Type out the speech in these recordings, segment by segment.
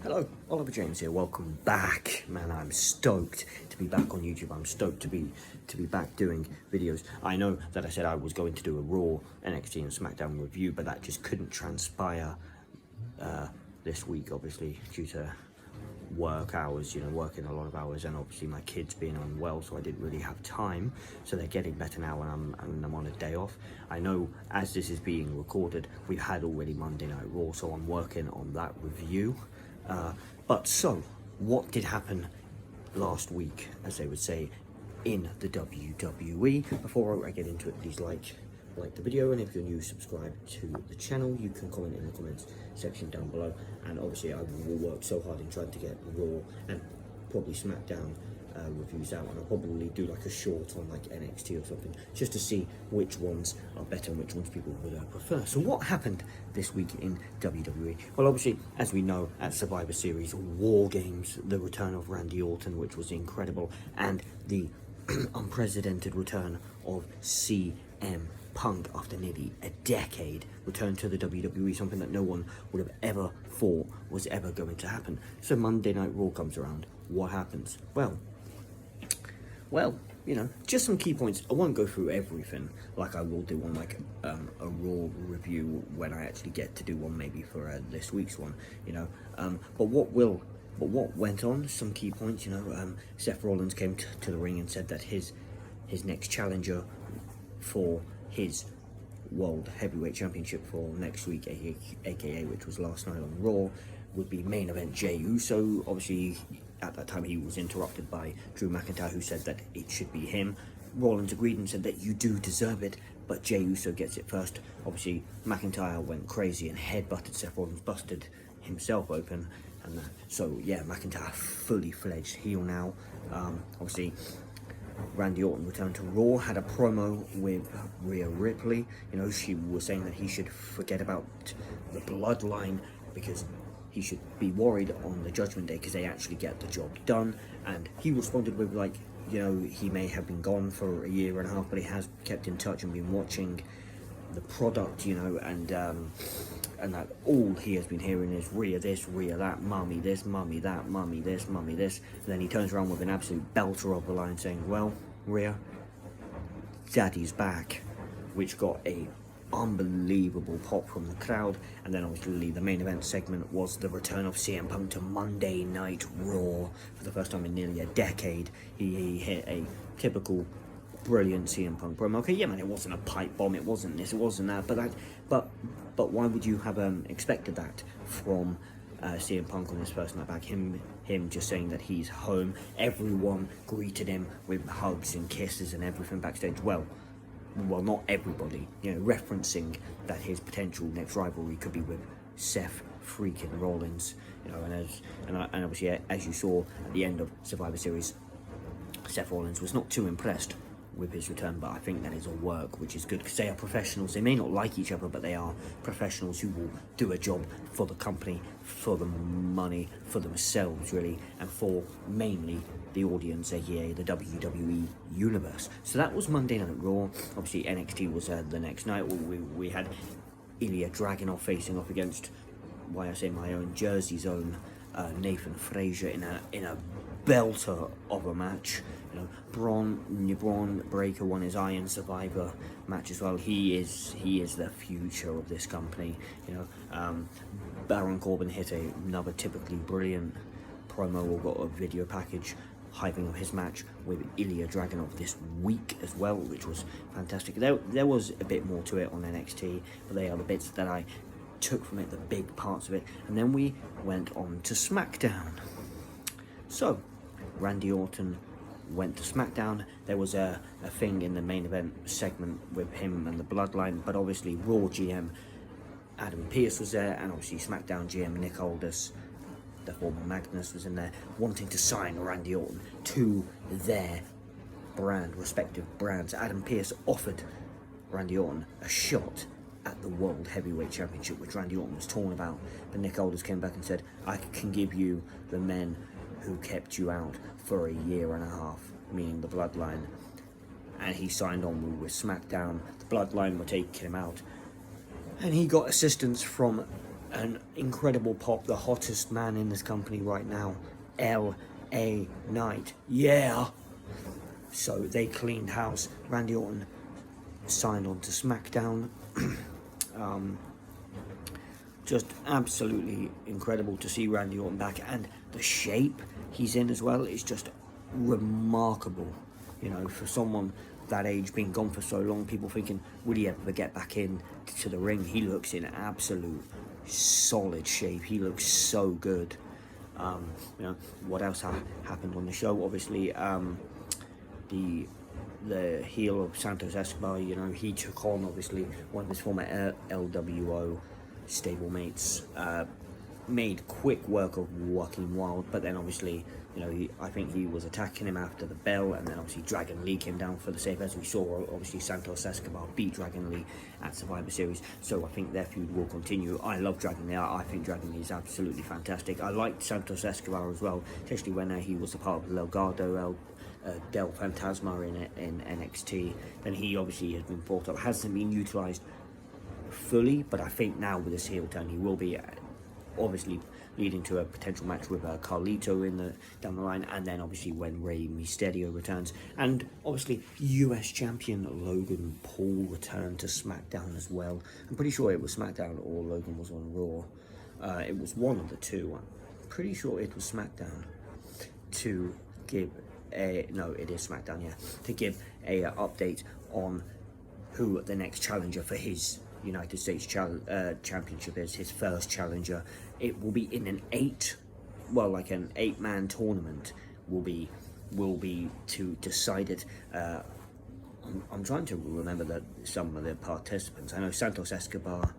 Hello, Oliver James here. Welcome back, man. I'm stoked to be back on YouTube. I'm stoked to be back doing videos. I know that I said I was going to do a Raw, NXT, and Smackdown review, but that just couldn't transpire this week, obviously due to work hours. Working a lot of hours, and obviously my kids being unwell, so I didn't really have time. So they're getting better now, and I'm on a day off. I know as this is being recorded, we've had already Monday Night Raw, so I'm working on that review. But what did happen last week, as they would say, in the WWE? Before I get into it, please like the video, and if you're new, subscribe to the channel. You can comment in the comments section down below, and obviously I will work so hard in trying to get Raw and probably Smackdown reviews out, and I'll probably do like a short on like NXT or something, just to see which ones are better and which ones people would prefer. So what happened this week in WWE? Well, obviously, as we know, at Survivor Series, War Games, the return of Randy Orton, which was incredible, and the unprecedented return of CM Punk after nearly a decade, returned to the WWE, something that no one would have ever thought was ever going to happen. So Monday Night Raw comes around. What happens? Well, just some key points. I won't go through everything like I will do on like a Raw review when I actually get to do one, maybe for this week's one. But what went on? Some key points. Seth Rollins came to the ring and said that his next challenger for his World Heavyweight Championship for next week, aka which was last night on Raw, would be main event Jey Uso. Obviously, at that time he was interrupted by Drew McIntyre, who said that it should be him. Rollins agreed and said that you do deserve it, but Jey Uso gets it first. Obviously, McIntyre went crazy and headbutted Seth Rollins, busted himself open, and so yeah, McIntyre fully fledged heel now. Obviously, Randy Orton returned to Raw, had a promo with Rhea Ripley. She was saying that he should forget about the bloodline because he should be worried on the Judgment Day because they actually get the job done. And he responded with he may have been gone for a year and a half, but he has kept in touch and been watching the product, and that all he has been hearing is Rhea this, Rhea that, mummy this, mummy that, mummy this, mummy this. And then he turns around with an absolute belter of the line saying, well, Rhea, Daddy's back, which got a unbelievable pop from the crowd. And then obviously the main event segment was the return of CM Punk to Monday Night Raw for the first time in nearly a decade. He hit a typical brilliant CM Punk promo. Okay, yeah, man, it wasn't a pipe bomb, it wasn't this, it wasn't that, but why would you have expected that from CM Punk on his first night back? Him just saying that he's home. Everyone greeted him with hugs and kisses and everything backstage. Well, not everybody, referencing that his potential next rivalry could be with Seth freaking Rollins, and obviously, as you saw at the end of Survivor Series, Seth Rollins was not too impressed with his return, but I think that is all work, which is good because they are professionals. They may not like each other, but they are professionals who will do a job for the company, for the money, for themselves really, and for mainly the audience, aka the WWE universe. So that was Monday Night Raw. Obviously NXT was the next night. We had Ilya Dragunov facing off against, why I say my own Jersey's own Nathan Frazier in a belter of a match. Braun Breaker won his Iron Survivor match as well. He is the future of this company. Baron Corbin hit another typically brilliant promo, or got a video package hyping up his match with Ilya Dragunov this week as well, which was fantastic. There was a bit more to it on NXT, but they are the bits that I took from it, the big parts of it. And then we went on to Smackdown. So Randy Orton went to Smackdown. There was a thing in the main event segment with him and the Bloodline, but obviously Raw GM Adam Pearce was there, and obviously Smackdown GM Nick Aldis, the former Magnus, was in there, wanting to sign Randy Orton to their respective brands. Adam Pearce offered Randy Orton a shot at the World Heavyweight Championship, which Randy Orton was torn about, but Nick Aldis came back and said, I can give you the men who kept you out for a year and a half, meaning the Bloodline. And he signed on with Smackdown. The Bloodline were taking him out, and he got assistance from an incredible pop, the hottest man in this company right now, L.A. Knight. Yeah! So they cleaned house. Randy Orton signed on to Smackdown. Just absolutely incredible to see Randy Orton back, and the shape he's in as well is just remarkable. You know, for someone that age, being gone for so long, people thinking, would he ever get back in to the ring? He looks in absolute solid shape. He looks so good. You know, what else happened on the show? Obviously, the heel of Santos Escobar, you know, he took on obviously one of his former LWO stablemates, made quick work of Joaquin Wild, but then obviously, you know, I think he was attacking him after the bell, and then obviously Dragon Lee came down for the save. As we saw, obviously Santos Escobar beat Dragon Lee at Survivor Series, so I think their feud will continue. I love Dragon Lee. I think Dragon Lee is absolutely fantastic. I liked Santos Escobar as well, especially when he was a part of Legado del Fantasma in NXT. Then he obviously has been brought up, hasn't been utilised fully, but I think now with this heel turn he will be, obviously leading to a potential match with Carlito down the line, and then obviously when Rey Mysterio returns, and obviously US champion Logan Paul returned to SmackDown as well. I'm pretty sure it was SmackDown or Logan was on Raw. It was one of the two. I'm pretty sure it was SmackDown to give no, it is SmackDown, yeah, to give a update on who the next challenger for his United States Championship is, his first challenger. It will be in an 8-man tournament. Will be to decide it. I'm trying to remember some of the participants. I know Santos Escobar,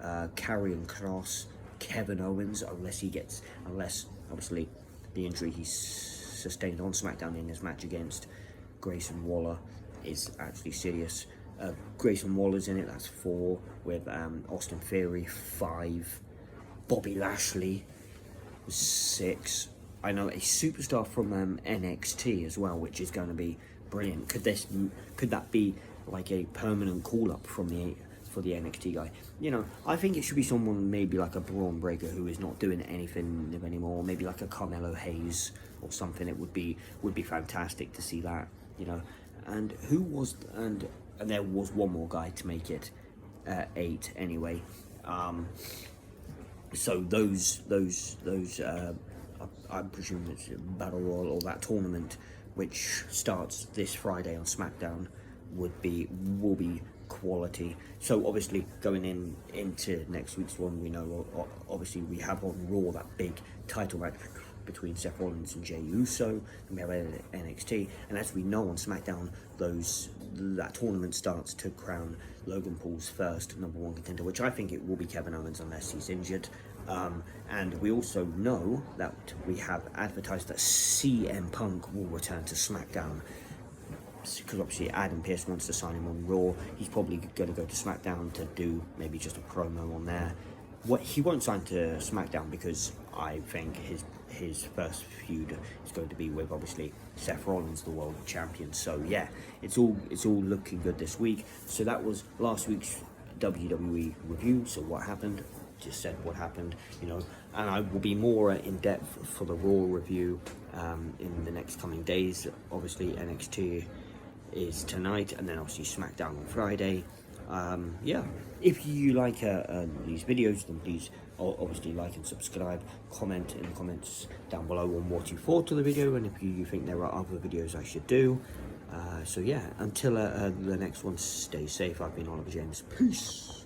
Karrion Kross, Kevin Owens, unless obviously the injury he's sustained on SmackDown in his match against Grayson Waller is actually serious. Grayson Waller's in it, that's 4, with Austin Theory 5, Bobby Lashley 6. I know a superstar from NXT as well, which is going to be brilliant. Could that be like a permanent call-up for the NXT guy? You know, I think it should be someone maybe like a Braun Breaker who is not doing anything anymore. Maybe like a Carmelo Hayes or something. It would be fantastic to see that. You know, and there was one more guy to make it 8 anyway. So those I presume it's Battle Royal or that tournament, which starts this Friday on SmackDown, will be quality. So obviously going into next week's one, we know obviously we have on Raw that big title match between Seth Rollins and Jey Uso, and we have NXT, and as we know on SmackDown, that tournament starts to crown Logan Paul's first #1 contender, which I think it will be Kevin Owens unless he's injured. And we also know that we have advertised that CM Punk will return to SmackDown, because obviously Adam Pearce wants to sign him on Raw. He's probably going to go to SmackDown to do maybe just a promo on there. He won't sign to SmackDown because I think his first feud is going to be with obviously Seth Rollins, the world champion. So yeah, it's all looking good this week. So that was last week's WWE review. So what happened? Just said what happened, you know, and I will be more in depth for the Raw review in the next coming days. Obviously NXT is tonight, and then obviously SmackDown on Friday. Yeah, if you like these videos, then please obviously like and subscribe. Comment in the comments down below on what you thought of the video, and if you think there are other videos I should do. So yeah, until the next one, stay safe. I've been Oliver James. Peace.